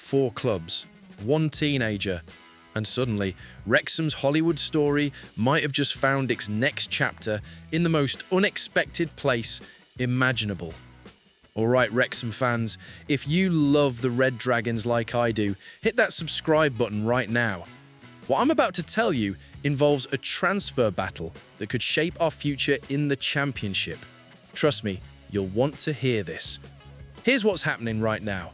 4 clubs, 1 teenager, and suddenly Wrexham's Hollywood story might have just found its next chapter in the most unexpected place imaginable. Alright Wrexham fans, if you love the Red Dragons like I do, hit that subscribe button right now. What I'm about to tell you involves a transfer battle that could shape our future in the Championship. Trust me, you'll want to hear this. Here's what's happening right now.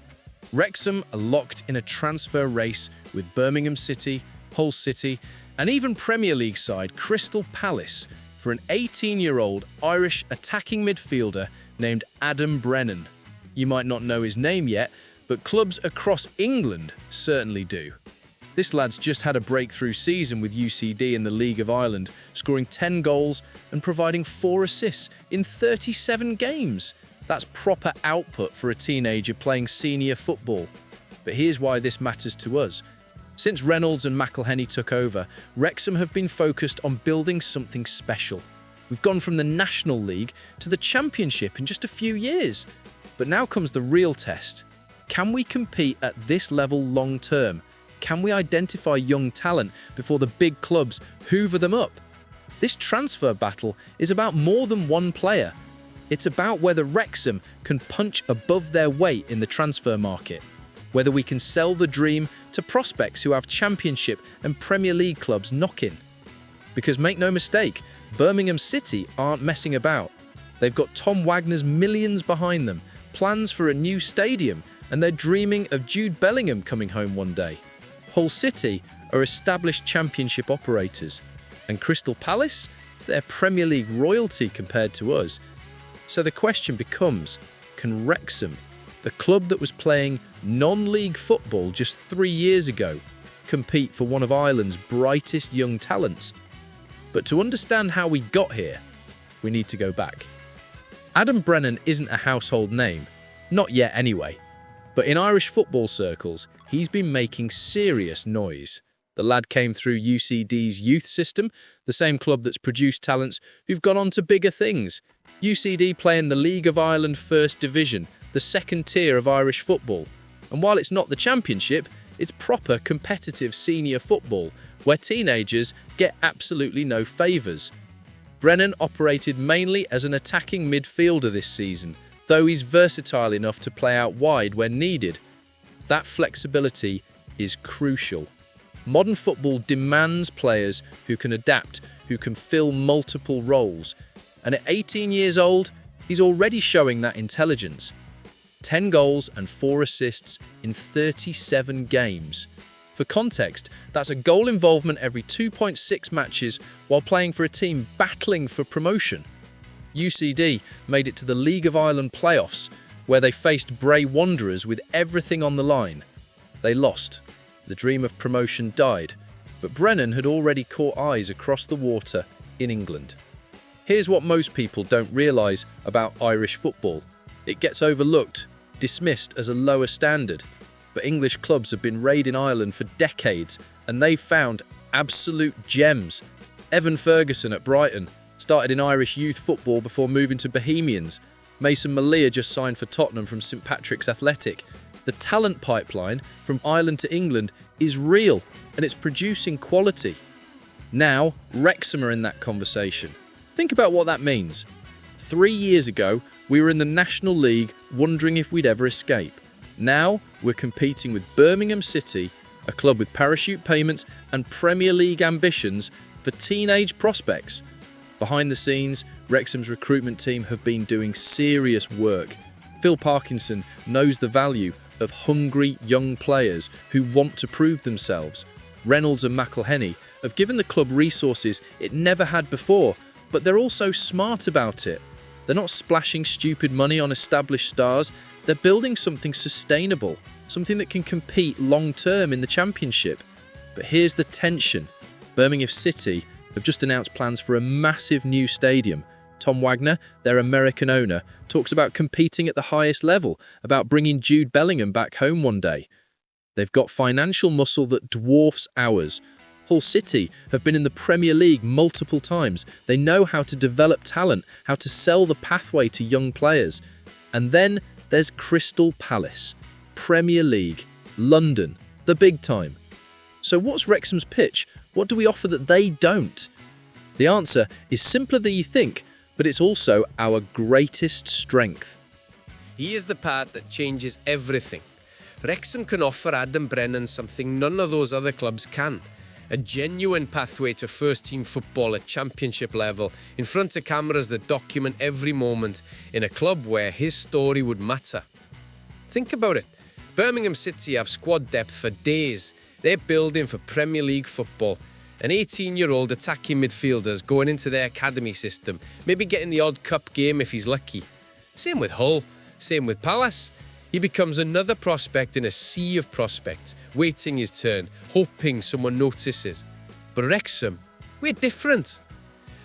Wrexham are locked in a transfer race with Birmingham City, Hull City, and even Premier League side Crystal Palace for an 18-year-old Irish attacking midfielder named Adam Brennan. You might not know his name yet, but clubs across England certainly do. This lad's just had a breakthrough season with UCD in the League of Ireland, scoring 10 goals and providing 4 assists in 37 games. That's proper output for a teenager playing senior football. But here's why this matters to us. Since Reynolds and McElhenney took over, Wrexham have been focused on building something special. We've gone from the National League to the Championship in just a few years. But now comes the real test. Can we compete at this level long term? Can we identify young talent before the big clubs hoover them up? This transfer battle is about more than one player. It's about whether Wrexham can punch above their weight in the transfer market, whether we can sell the dream to prospects who have Championship and Premier League clubs knocking. Because make no mistake, Birmingham City aren't messing about. They've got Tom Wagner's millions behind them, plans for a new stadium, and they're dreaming of Jude Bellingham coming home one day. Hull City are established Championship operators, and Crystal Palace, they're Premier League royalty compared to us. So the question becomes, can Wrexham, the club that was playing non-league football just 3 years ago, compete for one of Ireland's brightest young talents? But to understand how we got here, we need to go back. Adam Brennan isn't a household name, not yet anyway. But in Irish football circles, he's been making serious noise. The lad came through UCD's youth system, the same club that's produced talents who've gone on to bigger things. UCD play in the League of Ireland First Division, the second tier of Irish football. And while it's not the Championship, it's proper competitive senior football, where teenagers get absolutely no favours. Brennan operated mainly as an attacking midfielder this season, though he's versatile enough to play out wide when needed. That flexibility is crucial. Modern football demands players who can adapt, who can fill multiple roles. And at 18 years old, he's already showing that intelligence. 10 goals and 4 assists in 37 games. For context, that's a goal involvement every 2.6 matches while playing for a team battling for promotion. UCD made it to the League of Ireland playoffs, where they faced Bray Wanderers with everything on the line. They lost. The dream of promotion died, but Brennan had already caught eyes across the water in England. Here's what most people don't realise about Irish football. It gets overlooked, dismissed as a lower standard, but English clubs have been raiding Ireland for decades and they've found absolute gems. Evan Ferguson at Brighton started in Irish youth football before moving to Bohemians. Mason Malia just signed for Tottenham from St Patrick's Athletic. The talent pipeline from Ireland to England is real and it's producing quality. Now, Wrexham are in that conversation. Think about what that means. 3 years ago, we were in the National League wondering if we'd ever escape. Now, we're competing with Birmingham City, a club with parachute payments and Premier League ambitions for teenage prospects. Behind the scenes, Wrexham's recruitment team have been doing serious work. Phil Parkinson knows the value of hungry young players who want to prove themselves. Reynolds and McElhenney have given the club resources it never had before, but they're also smart about it. They're not splashing stupid money on established stars, they're building something sustainable, something that can compete long-term in the Championship. But here's the tension. Birmingham City have just announced plans for a massive new stadium. Tom Wagner, their American owner, talks about competing at the highest level, about bringing Jude Bellingham back home one day. They've got financial muscle that dwarfs ours. Hull City have been in the Premier League multiple times. They know how to develop talent, how to sell the pathway to young players. And then there's Crystal Palace, Premier League, London, the big time. So what's Wrexham's pitch? What do we offer that they don't? The answer is simpler than you think, but it's also our greatest strength. He is the part that changes everything. Wrexham can offer Adam Brennan something none of those other clubs can. A genuine pathway to first-team football at championship level, in front of cameras that document every moment, in a club where his story would matter. Think about it. Birmingham City have squad depth for days. They're building for Premier League football. An 18-year-old attacking midfielders going into their academy system, maybe getting the odd cup game if he's lucky. Same with Hull, same with Palace. He becomes another prospect in a sea of prospects, waiting his turn, hoping someone notices. But Wrexham, we're different.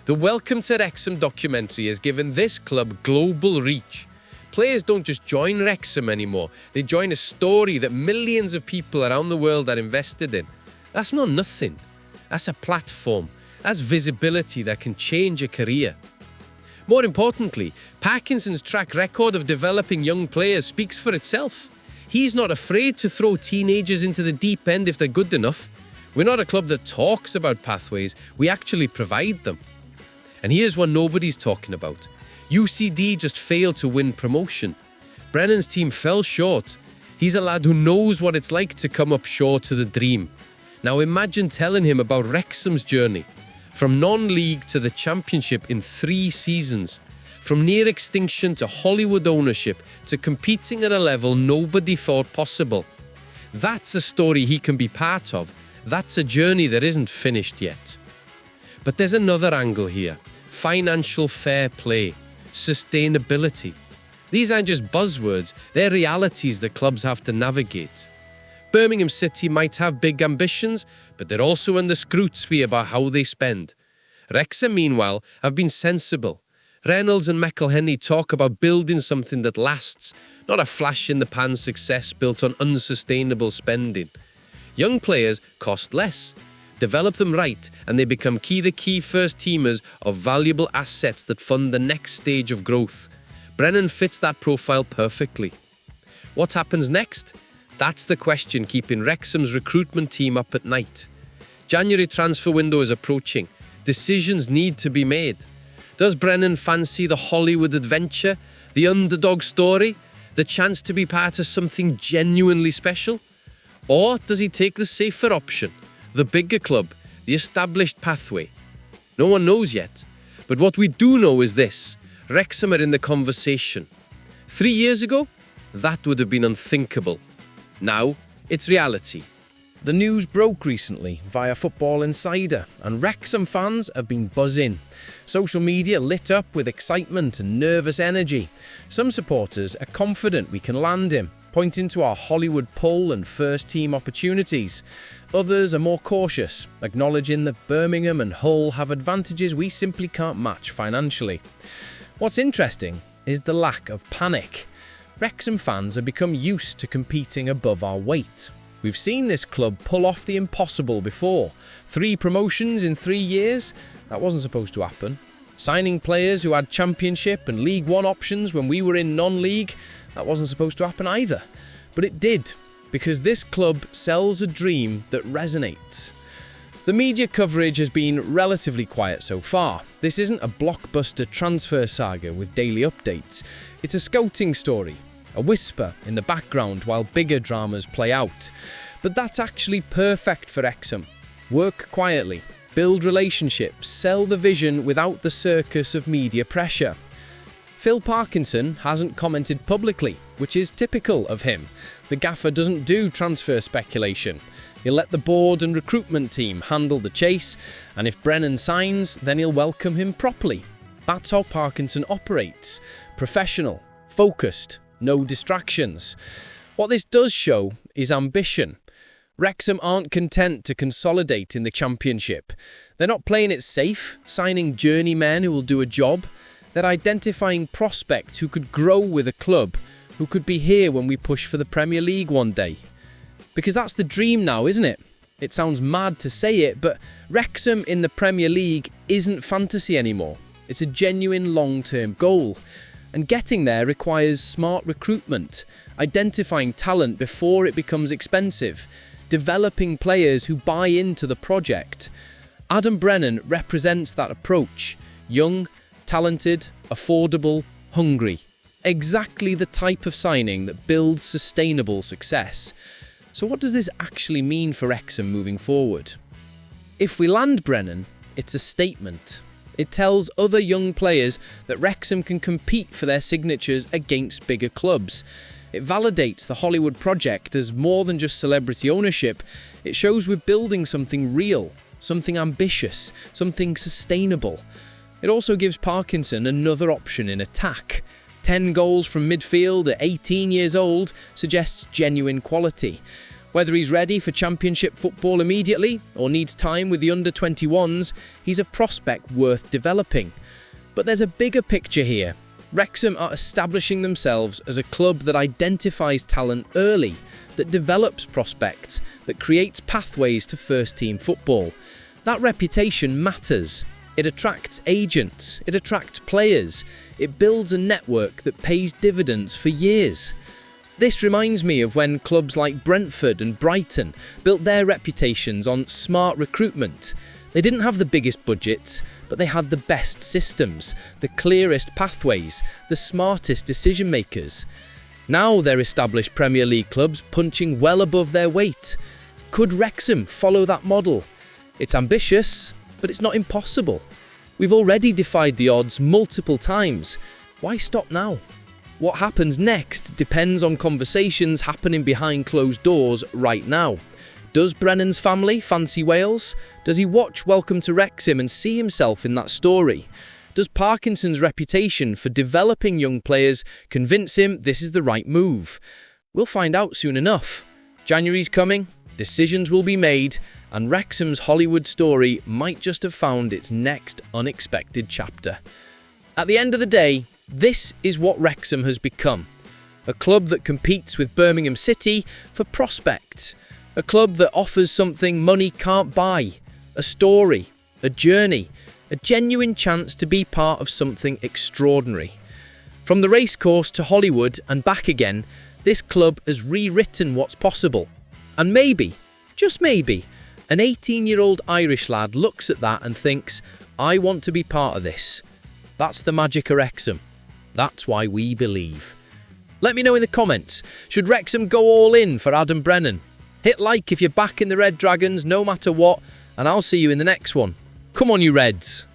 The Welcome to Wrexham documentary has given this club global reach. Players don't just join Wrexham anymore, they join a story that millions of people around the world are invested in. That's not nothing. That's a platform. That's visibility that can change a career. More importantly, Parkinson's track record of developing young players speaks for itself. He's not afraid to throw teenagers into the deep end if they're good enough. We're not a club that talks about pathways, we actually provide them. And here's what nobody's talking about. UCD just failed to win promotion. Brennan's team fell short. He's a lad who knows what it's like to come up short to the dream. Now imagine telling him about Wrexham's journey. From non-league to the championship in 3 seasons. From near extinction to Hollywood ownership to competing at a level nobody thought possible. That's a story he can be part of. That's a journey that isn't finished yet. But there's another angle here. Financial fair play. Sustainability. These aren't just buzzwords, they're realities that clubs have to navigate. Birmingham City might have big ambitions, but they're also under scrutiny about how they spend. Wrexham, meanwhile, have been sensible. Reynolds and McElhenney talk about building something that lasts, not a flash-in-the-pan success built on unsustainable spending. Young players cost less. Develop them right, and they become the key first-teamers of valuable assets that fund the next stage of growth. Brennan fits that profile perfectly. What happens next? That's the question keeping Wrexham's recruitment team up at night. January transfer window is approaching. Decisions need to be made. Does Brennan fancy the Hollywood adventure, the underdog story, the chance to be part of something genuinely special? Or does he take the safer option, the bigger club, the established pathway? No one knows yet. But what we do know is this. Wrexham are in the conversation. 3 years ago, that would have been unthinkable. Now, it's reality. The news broke recently via Football Insider, and Wrexham fans have been buzzing. Social media lit up with excitement and nervous energy. Some supporters are confident we can land him, pointing to our Hollywood pull and first-team opportunities. Others are more cautious, acknowledging that Birmingham and Hull have advantages we simply can't match financially. What's interesting is the lack of panic. Wrexham fans have become used to competing above our weight. We've seen this club pull off the impossible before. 3 promotions in 3 years? That wasn't supposed to happen. Signing players who had Championship and League One options when we were in non-league? That wasn't supposed to happen either. But it did, because this club sells a dream that resonates. The media coverage has been relatively quiet so far. This isn't a blockbuster transfer saga with daily updates. It's a scouting story. A whisper in the background while bigger dramas play out. But that's actually perfect for Wrexham. Work quietly, build relationships, sell the vision without the circus of media pressure. Phil Parkinson hasn't commented publicly, which is typical of him. The gaffer doesn't do transfer speculation. He'll let the board and recruitment team handle the chase, and if Brennan signs, then he'll welcome him properly. That's how Parkinson operates. Professional, focused, no distractions. What this does show is ambition. Wrexham aren't content to consolidate in the Championship. They're not playing it safe, signing journeymen who will do a job. They're identifying prospects who could grow with a club, who could be here when we push for the Premier League one day. Because that's the dream now, isn't it? It sounds mad to say it, but Wrexham in the Premier League isn't fantasy anymore. It's a genuine long-term goal. And getting there requires smart recruitment, identifying talent before it becomes expensive, developing players who buy into the project. Adam Brennan represents that approach. Young, talented, affordable, hungry. Exactly the type of signing that builds sustainable success. So what does this actually mean for Wrexham moving forward? If we land Brennan, it's a statement. It tells other young players that Wrexham can compete for their signatures against bigger clubs. It validates the Hollywood project as more than just celebrity ownership. It shows we're building something real, something ambitious, something sustainable. It also gives Parkinson another option in attack. 10 goals from midfield at 18 years old suggests genuine quality. Whether he's ready for championship football immediately or needs time with the under-21s, he's a prospect worth developing. But there's a bigger picture here. Wrexham are establishing themselves as a club that identifies talent early, that develops prospects, that creates pathways to first-team football. That reputation matters. It attracts agents, it attracts players, it builds a network that pays dividends for years. This reminds me of when clubs like Brentford and Brighton built their reputations on smart recruitment. They didn't have the biggest budgets, but they had the best systems, the clearest pathways, the smartest decision makers. Now they're established Premier League clubs punching well above their weight. Could Wrexham follow that model? It's ambitious, but it's not impossible. We've already defied the odds multiple times. Why stop now? What happens next depends on conversations happening behind closed doors right now. Does Brennan's family fancy Wales? Does he watch Welcome to Wrexham and see himself in that story? Does Parkinson's reputation for developing young players convince him this is the right move? We'll find out soon enough. January's coming, decisions will be made, and Wrexham's Hollywood story might just have found its next unexpected chapter. At the end of the day, this is what Wrexham has become. A club that competes with Birmingham City for prospects. A club that offers something money can't buy. A story, a journey, a genuine chance to be part of something extraordinary. From the racecourse to Hollywood and back again, this club has rewritten what's possible. And maybe, just maybe, an 18-year-old Irish lad looks at that and thinks, I want to be part of this. That's the magic of Wrexham. That's why we believe. Let me know in the comments, should Wrexham go all in for Adam Brennan? Hit like if you're back in the Red Dragons no matter what, and I'll see you in the next one. Come on you Reds!